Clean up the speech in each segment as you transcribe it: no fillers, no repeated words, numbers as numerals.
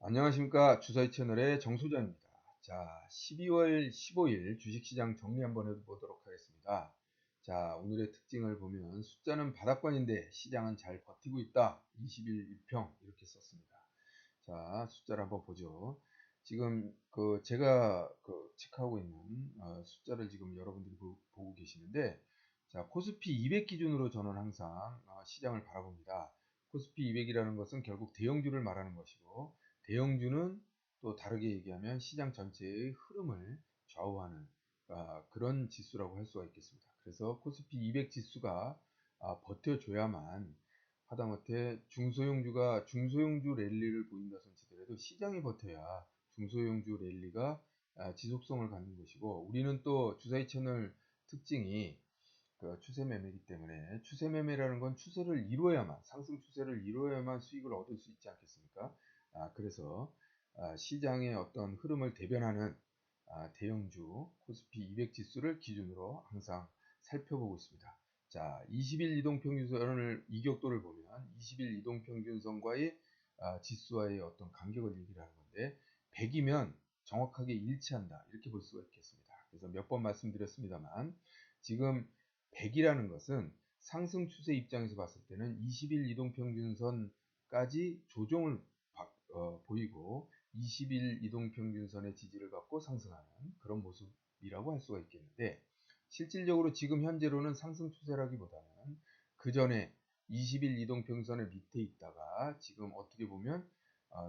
안녕하십니까. 주사위 채널의 정소장입니다. 자, 12월 15일 주식시장 정리 한번 해보도록 하겠습니다. 자, 오늘의 특징을 보면 숫자는 바닥권인데 시장은 잘 버티고 있다. 20일 1평 이렇게 썼습니다. 자, 숫자를 한번 보죠. 지금 제가 체크하고 있는 숫자를 지금 여러분들이 보고 계시는데, 자, 코스피 200 기준으로 저는 항상 시장을 바라봅니다. 코스피 200이라는 것은 결국 대형주를 말하는 것이고, 대형주는 또 다르게 얘기하면 시장 전체의 흐름을 좌우하는 그런 지수라고 할 수가 있겠습니다. 그래서 코스피 200 지수가 버텨줘야만, 하다못해 중소형주 랠리를 보인다손 치더라도 시장이 버텨야 중소형주 랠리가 지속성을 갖는 것이고, 우리는 또 주사위 채널 특징이 추세 매매이기 때문에, 추세 매매라는 건 추세를 이루어야만, 상승 추세를 이루어야만 수익을 얻을 수 있지 않겠습니까? 그래서 시장의 어떤 흐름을 대변하는 대형주 코스피 200 지수를 기준으로 항상 살펴보고 있습니다. 자, 20일 이동평균선을 이격도를 보면 20일 이동평균선과의 지수와의 어떤 간격을 얘기를 하는 건데, 100이면 정확하게 일치한다, 이렇게 볼 수가 있겠습니다. 그래서 몇 번 말씀드렸습니다만, 지금 100이라는 것은 상승 추세 입장에서 봤을 때는 20일 이동평균선까지 조정을 보이고 20일 이동평균선의 지지를 받고 상승하는 그런 모습이라고 할 수가 있겠는데, 실질적으로 지금 현재로는 상승 추세라기보다는 그 전에 20일 이동평균선의 밑에 있다가 지금 어떻게 보면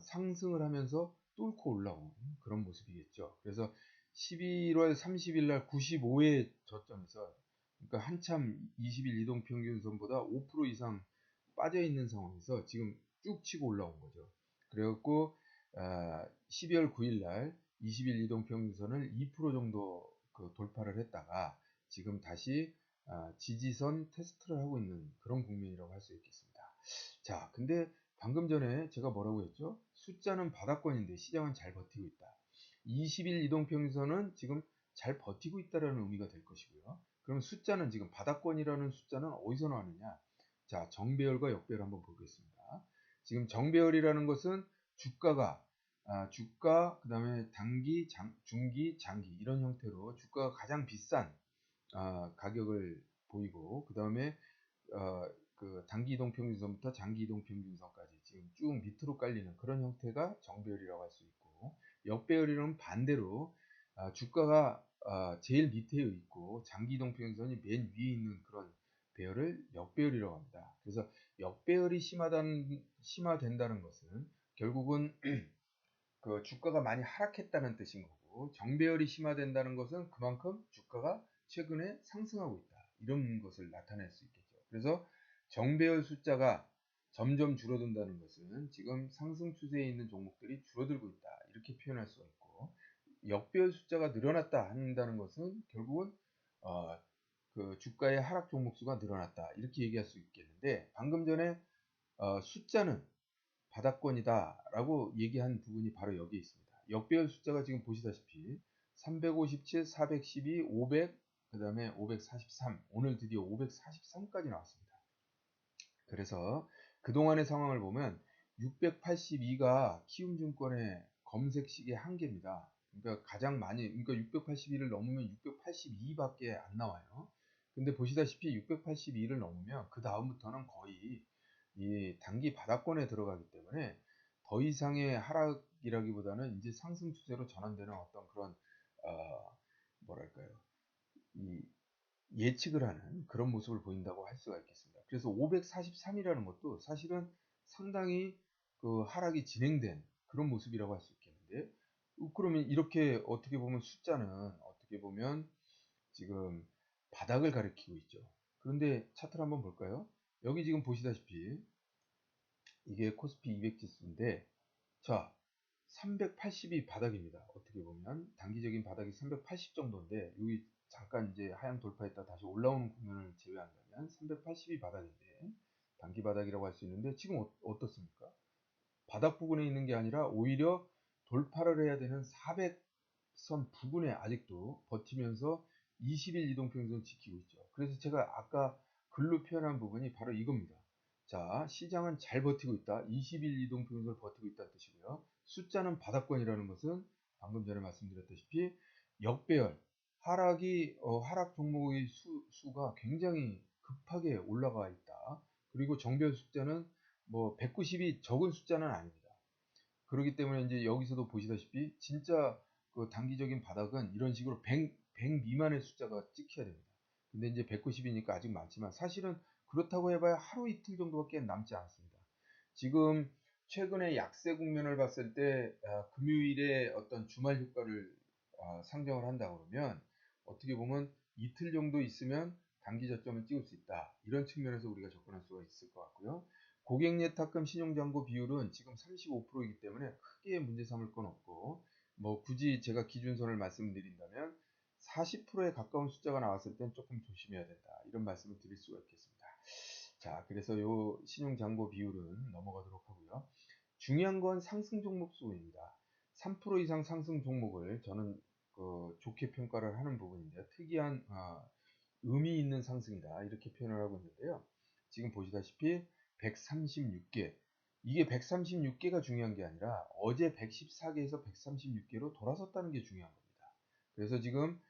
상승을 하면서 뚫고 올라온 그런 모습이겠죠. 그래서 11월 30일 날 95의 저점에서, 그러니까 한참 20일 이동평균선보다 5% 이상 빠져 있는 상황에서 지금 쭉 치고 올라온 거죠. 그래갖고 12월 9일 날 20일 이동평균선을 2% 정도 돌파를 했다가 지금 다시 지지선 테스트를 하고 있는 그런 국면이라고 할 수 있겠습니다. 자, 근데 방금 전에 제가 뭐라고 했죠? 숫자는 바닥권인데 시장은 잘 버티고 있다. 20일 이동평균선은 지금 잘 버티고 있다라는 의미가 될 것이고요. 그럼 숫자는, 지금 바닥권이라는 숫자는 어디서 나왔느냐? 자, 정배열과 역배열 한번 보겠습니다. 지금 정배열이라는 것은 주가가 주가, 그 다음에 단기, 중기, 장기 이런 형태로 주가가 가장 비싼 가격을 보이고, 그 다음에 단기 이동평균선부터 장기 이동평균선까지 지금 쭉 밑으로 깔리는 그런 형태가 정배열이라고 할 수 있고, 역배열이는 반대로 주가가 제일 밑에 있고 장기 이동평균선이 맨 위에 있는 그런 배열을 역배열이라고 합니다. 그래서 역배열이 심화된다는 것은 결국은 주가가 많이 하락했다는 뜻인 거고, 정배열이 심화된다는 것은 그만큼 주가가 최근에 상승하고 있다, 이런 것을 나타낼 수 있겠죠. 그래서 정배열 숫자가 점점 줄어든다는 것은 지금 상승 추세에 있는 종목들이 줄어들고 있다, 이렇게 표현할 수가 있고, 역배열 숫자가 늘어났다 한다는 것은 결국은 주가의 하락 종목 수가 늘어났다, 이렇게 얘기할 수 있겠는데, 방금 전에 숫자는 바닥권이다 라고 얘기한 부분이 바로 여기에 있습니다. 역배열 숫자가 지금 보시다시피 357, 412, 500, 그 다음에 543, 오늘 드디어 543까지 나왔습니다. 그래서 그동안의 상황을 보면 682가 키움증권의 검색식의 한계입니다. 그러니까 가장 많이, 그러니까 682를 넘으면 682밖에 안 나와요. 근데 보시다시피 682를 넘으면 그 다음부터는 거의 이 단기 바닥권에 들어가기 때문에 더 이상의 하락이라기보다는 이제 상승 추세로 전환되는 어떤 그런 뭐랄까요, 이 예측을 하는 그런 모습을 보인다고 할 수가 있겠습니다. 그래서 543이라는 것도 사실은 상당히 하락이 진행된 그런 모습이라고 할 수 있겠는데, 그러면 이렇게 어떻게 보면 숫자는 어떻게 보면 지금 바닥을 가리키고 있죠. 그런데 차트를 한번 볼까요? 여기 지금 보시다시피 이게 코스피 200 지수인데, 자, 380이 바닥입니다. 어떻게 보면 단기적인 바닥이 380 정도인데, 여기 잠깐 이제 하향 돌파했다 다시 올라오는 국면을 제외한다면 380이 바닥인데, 단기 바닥이라고 할 수 있는데, 지금 어떻습니까? 바닥 부근에 있는 게 아니라 오히려 돌파를 해야 되는 400선 부근에 아직도 버티면서 20일 이동평균선 지키고 있죠. 그래서 제가 아까 글로 표현한 부분이 바로 이겁니다. 자, 시장은 잘 버티고 있다. 20일 이동평균선을 버티고 있다는 뜻이고요. 숫자는 바닥권이라는 것은 방금 전에 말씀드렸다시피 역배열, 하락 종목의 수가 굉장히 급하게 올라가 있다. 그리고 정배열 숫자는 뭐 190이 적은 숫자는 아닙니다. 그렇기 때문에 이제 여기서도 보시다시피 진짜 그 단기적인 바닥은 이런 식으로 100 미만의 숫자가 찍혀야 됩니다. 근데 이제 190이니까 아직 많지만 사실은 그렇다고 해봐야 하루 이틀 정도밖에 남지 않습니다. 지금 최근에 약세 국면을 봤을 때 금요일에 어떤 주말 효과를 상정을 한다 그러면 어떻게 보면 이틀 정도 있으면 단기 저점을 찍을 수 있다. 이런 측면에서 우리가 접근할 수가 있을 것 같고요. 고객 예탁금 신용잔고 비율은 지금 35%이기 때문에 크게 문제 삼을 건 없고, 뭐 굳이 제가 기준선을 말씀드린다면 40%에 가까운 숫자가 나왔을 땐 조금 조심해야 된다. 이런 말씀을 드릴 수가 있겠습니다. 자, 그래서 요 신용잔고 비율은 넘어가도록 하고요. 중요한 건 상승 종목 수입니다. 3% 이상 상승 종목을 저는 좋게 평가를 하는 부분인데요. 특이한 의미 있는 상승이다. 이렇게 표현을 하고 있는데요. 지금 보시다시피 136개. 이게 136개가 중요한 게 아니라 어제 114개에서 136개로 돌아섰다는 게 중요한 겁니다. 그래서 지금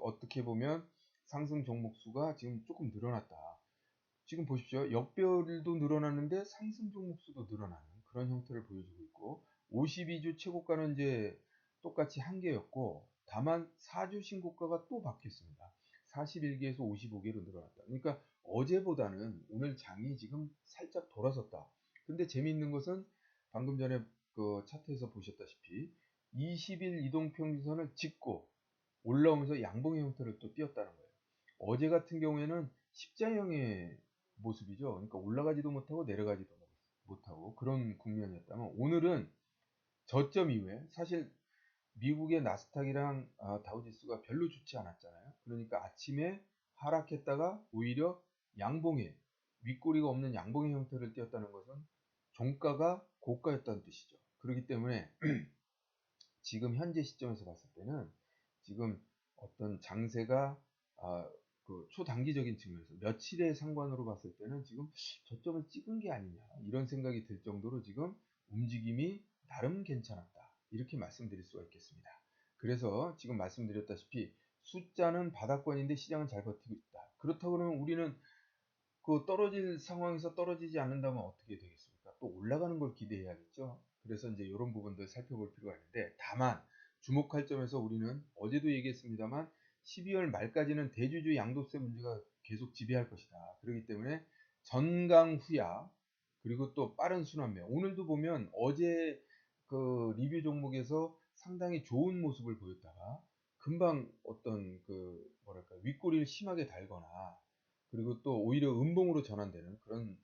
어떻게 보면 상승 종목 수가 지금 조금 늘어났다. 지금 보십시오. 역배열도 늘어났는데 상승 종목 수도 늘어나는 그런 형태를 보여주고 있고 52주 최고가는 이제 똑같이 한 개였고 다만 4주 신고가가 또 바뀌었습니다. 41개에서 55개로 늘어났다. 그러니까 어제보다는 오늘 장이 지금 살짝 돌아섰다. 근데 재미있는 것은 방금 전에 그 차트에서 보셨다시피 20일 이동평균선을 짚고 올라오면서 양봉의 형태를 또 띄었다는 거예요. 어제 같은 경우에는 십자형의 모습이죠. 그러니까 올라가지도 못하고 내려가지도 못하고 그런 국면이었다면 오늘은 저점 이후에 사실 미국의 나스닥이랑 다우지수가 별로 좋지 않았잖아요. 그러니까 아침에 하락했다가 오히려 양봉의 윗꼬리가 없는 양봉의 형태를 띄었다는 것은 종가가 고가였다는 뜻이죠. 그렇기 때문에 지금 현재 시점에서 봤을 때는 지금 어떤 장세가 초단기적인 측면에서 며칠의 상관으로 봤을 때는 지금 저점을 찍은 게 아니냐 이런 생각이 들 정도로 지금 움직임이 나름 괜찮았다 이렇게 말씀드릴 수가 있겠습니다. 그래서 지금 말씀드렸다시피 숫자는 바닥권인데 시장은 잘 버티고 있다. 그렇다고 그러면 우리는 그 떨어질 상황에서 떨어지지 않는다면 어떻게 되겠습니까? 또 올라가는 걸 기대해야겠죠. 그래서 이제 이런 부분들 살펴볼 필요가 있는데 다만 주목할 점에서 우리는 어제도 얘기했습니다만 12월 말까지는 대주주 양도세 문제가 계속 지배할 것이다. 그렇기 때문에 전강후야 그리고 또 빠른 순환매 오늘도 보면 어제 그 리뷰 종목에서 상당히 좋은 모습을 보였다가 금방 어떤 뭐랄까 윗꼬리를 심하게 달거나 그리고 또 오히려 음봉으로 전환되는 그런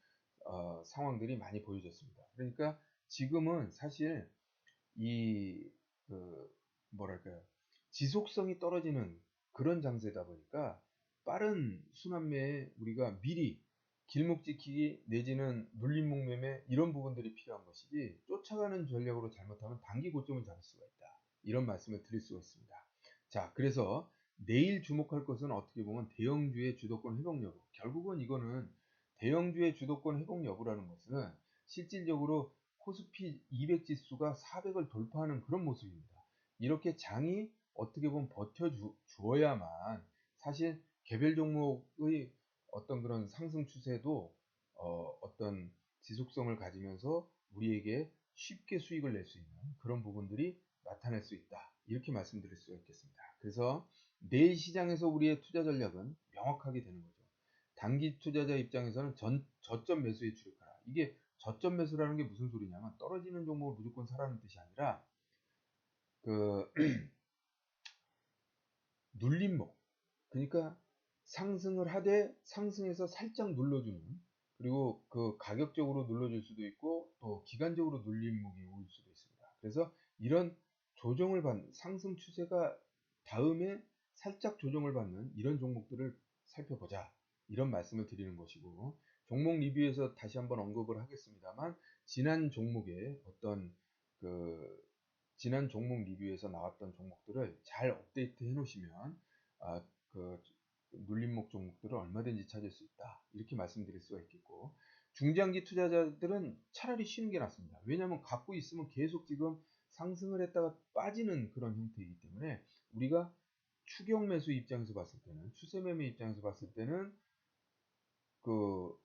상황들이 많이 보여졌습니다. 그러니까 지금은 사실 이 뭐랄까요 지속성이 떨어지는 그런 장세다 보니까 빠른 순환매에 우리가 미리 길목 지키기 내지는 눌림목 매매 이런 부분들이 필요한 것이지 쫓아가는 전략으로 잘못하면 단기 고점을 잡을 수가 있다. 이런 말씀을 드릴 수가 있습니다. 자, 그래서 내일 주목할 것은 어떻게 보면 대형주의 주도권 회복 여부. 결국은 이거는 대형주의 주도권 회복 여부라는 것은 실질적으로 코스피 200 지수가 400을 돌파하는 그런 모습입니다. 이렇게 장이 어떻게 보면 버텨주어야만 사실 개별 종목의 어떤 그런 상승 추세도 어떤 지속성을 가지면서 우리에게 쉽게 수익을 낼 수 있는 그런 부분들이 나타날 수 있다. 이렇게 말씀드릴 수가 있겠습니다. 그래서 내일 시장에서 우리의 투자 전략은 명확하게 되는 거죠. 단기 투자자 입장에서는 저점 매수에 주력하라. 이게 저점 매수라는 게 무슨 소리냐면 떨어지는 종목을 무조건 사라는 뜻이 아니라 그 눌림목 그러니까 상승을 하되 상승해서 살짝 눌러주는 그리고 그 가격적으로 눌러줄 수도 있고 또 기간적으로 눌림목이 올 수도 있습니다. 그래서 이런 조정을 받는 상승 추세가 다음에 살짝 조정을 받는 이런 종목들을 살펴보자 이런 말씀을 드리는 것이고 종목 리뷰에서 다시 한번 언급을 하겠습니다만 지난 종목의 어떤 지난 종목 리뷰에서 나왔던 종목들을 잘 업데이트 해 놓으시면 아, 그 눌림목 종목들을 얼마든지 찾을 수 있다. 이렇게 말씀드릴 수가 있겠고 중장기 투자자들은 차라리 쉬는 게 낫습니다. 왜냐하면 갖고 있으면 계속 지금 상승을 했다가 빠지는 그런 형태이기 때문에 우리가 추격 매수 입장에서 봤을 때는, 추세 매매 입장에서 봤을 때는 그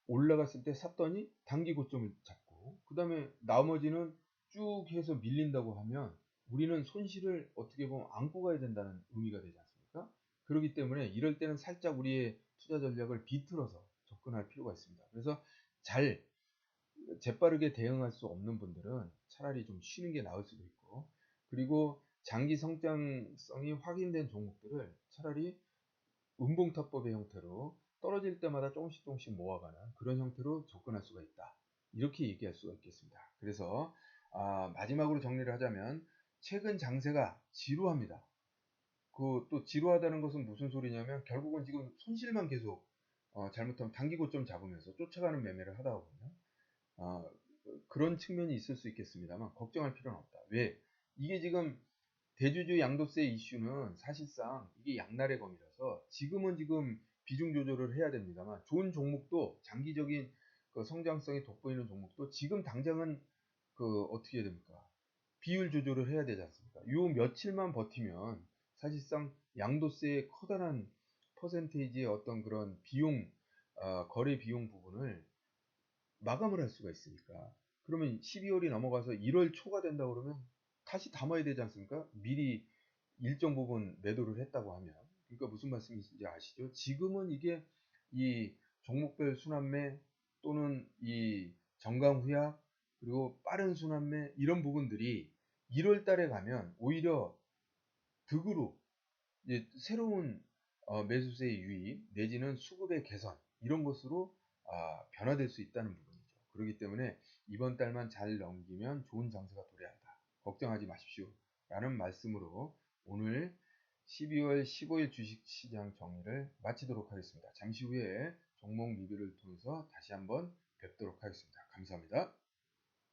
올라갔을 때 샀더니 단기 고점을 잡고, 그 다음에 나머지는 쭉 해서 밀린다고 하면 우리는 손실을 어떻게 보면 안고 가야 된다는 의미가 되지 않습니까? 그렇기 때문에 이럴 때는 살짝 우리의 투자 전략을 비틀어서 접근할 필요가 있습니다. 그래서 잘 재빠르게 대응할 수 없는 분들은 차라리 좀 쉬는 게 나을 수도 있고, 그리고 장기 성장성이 확인된 종목들을 차라리 음봉타법의 형태로 떨어질 때마다 조금씩 모아가는 그런 형태로 접근할 수가 있다. 이렇게 얘기할 수가 있겠습니다. 그래서 마지막으로 정리를 하자면 최근 장세가 지루합니다. 그 또 지루하다는 것은 무슨 소리냐면 결국은 지금 손실만 계속 잘못하면 단기 고점 잡으면서 쫓아가는 매매를 하다 보면 그런 측면이 있을 수 있겠습니다만 걱정할 필요는 없다. 왜? 이게 지금 대주주 양도세 이슈는 사실상 이게 양날의 검이라서 지금 비중 조절을 해야 됩니다만, 좋은 종목도 장기적인 그 성장성이 돋보이는 종목도 지금 당장은 그 어떻게 해야 됩니까? 비율 조절을 해야 되지 않습니까? 요 며칠만 버티면 사실상 양도세의 커다란 퍼센테이지의 어떤 그런 비용, 거래 비용 부분을 마감을 할 수가 있으니까. 그러면 12월이 넘어가서 1월 초가 된다 그러면 다시 담아야 되지 않습니까? 미리 일정 부분 매도를 했다고 하면. 그러니까 무슨 말씀이신지 아시죠? 지금은 이게 이 종목별 순환매 또는 이 정강 후약 그리고 빠른 순환매 이런 부분들이 1월 달에 가면 오히려 득으로 이제 새로운 매수세의 유입 내지는 수급의 개선 이런 것으로 변화될 수 있다는 부분이죠. 그렇기 때문에 이번 달만 잘 넘기면 좋은 장세가 도래한다. 걱정하지 마십시오. 라는 말씀으로 오늘 12월 15일 주식시장 정리를 마치도록 하겠습니다. 잠시 후에 종목 리뷰를 통해서 다시 한번 뵙도록 하겠습니다. 감사합니다.